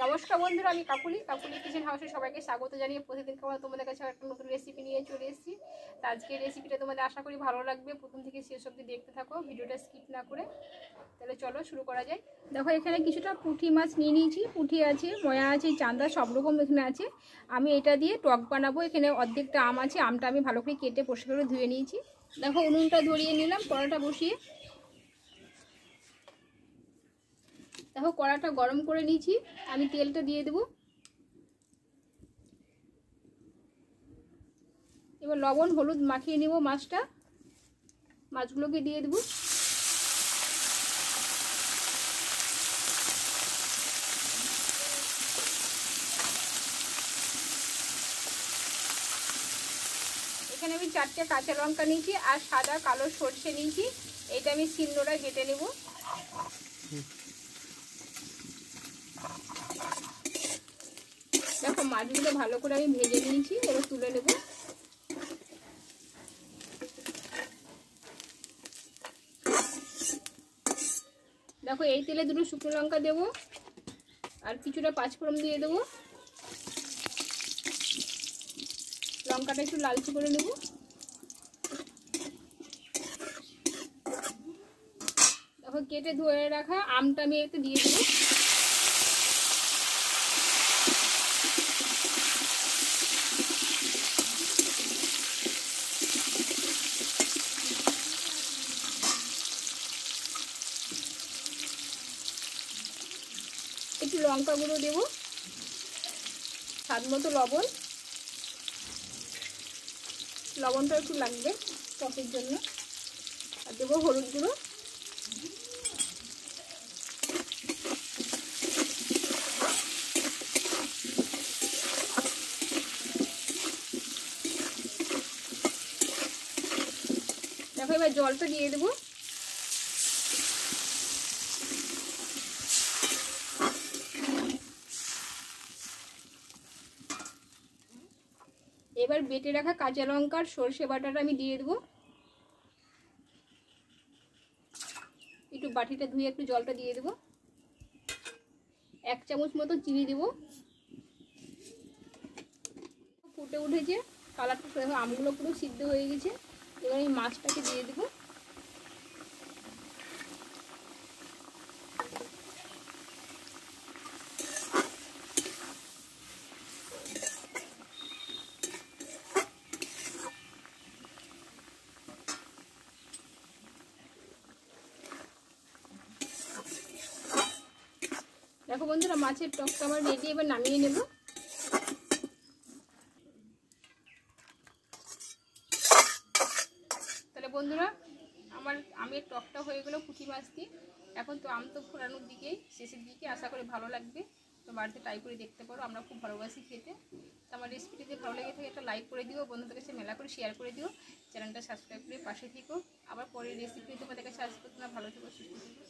নমস্কার বন্ধুরা, আমি কাকুলি কিচেন হাউসে সবাইকে স্বাগত জানিয়ে প্রতিদিন তোমাদের কাছে একটা নতুন রেসিপি নিয়ে চলে এসেছি। তো আজকে রেসিপিটা তোমাদের আশা করি ভালো লাগবে, প্রথম থেকে শেষ অবধি দেখতে থাকো, ভিডিওটা স্কিপ না করে। তাহলে চলো শুরু করা যায়। দেখো এখানে কিছুটা পুঁটি মাছ নিয়ে নিয়েছি, পুঁটি আছে, ময়া আছে, চান্দা সব রকম এখানে আছে। আমি এটা দিয়ে টক বানাবো। এখানে অর্ধেকটা আম আছে, আমটা আমি ভালো করে কেটে পরিষ্কার করে ধুয়ে নিয়েছি। দেখো উনুনটা ধরিয়ে নিলাম, কড়াটা বসিয়ে। দেখো কড়াটা গরম করে নিয়েছি, আমি তেলটা দিয়ে দেবো। এবার লবণ হলুদ মাখিয়ে নেব মাছগুলোকে দিয়ে দেবো। এখানে আমি 4টে কাঁচা লঙ্কা নিয়েছি আর সাদা কালো সরষে নিয়েছি, এটা আমি শিলনোড়ায় বেটে নেব। দেখো মাছগুলো ভালো করে আমি ভেজে নিয়েছি, এবার তুলে নেব। দেখো এই তেলে 2টো শুকনো লঙ্কা দেবো আর কিছুটা পাঁচফোড়ন দিয়ে দেবো। লঙ্কাটা একটু লালচে করে নেব। দেখো কেটে ধুয়ে রাখা আমটা আমি একটু দিয়ে দেবো। একটু লঙ্কা গুঁড়ো দেবো, স্বাদ মতো লবণ, লবণটা একটু লাগবে টকের জন্য, আর দেবো হলুদ গুঁড়ো। দেখো এবার জলটা দিয়ে দেবো। এবার বেটে রাখা কাঁচা লঙ্কার সরষে বাটাটা আমি দিয়ে দেবো। একটু বাটিটা ধুয়ে একটু জলটা দিয়ে দেবো। 1 চামচ মতো চিনি দেবো। ফুটে উঠেছে, কালারটা দেখো, আমগুলো পুরো সিদ্ধ হয়ে গেছে। এবার আমি মাছটাকে দিয়ে দেবো। দেখো বন্ধুরা মাছের টকটা আমার রেডি, এবার নামিয়ে নেব। তাহলে বন্ধুরা আমার আমের টকটা হয়ে গেল পুঁটি মাছ দিয়ে। এখন তো আম তো ফোড়ানোর দিকেই, শেষের দিকে, আশা করি ভালো লাগবে। তো বাড়িতে ট্রাই করে দেখতে পারো, আমরা খুব ভালোবাসি খেতে। তো আমার রেসিপিটি যদি ভালো লেগে থাকে একটা লাইক করে দিও, বন্ধুদের কাছে মেলা করে শেয়ার করে দিও, চ্যানেলটা সাবস্ক্রাইব করে পাশে থেকো। আবার পরের রেসিপি তোমাদের কাছে আসবে। তোমরা ভালো থেকো, সুস্থ থেকো।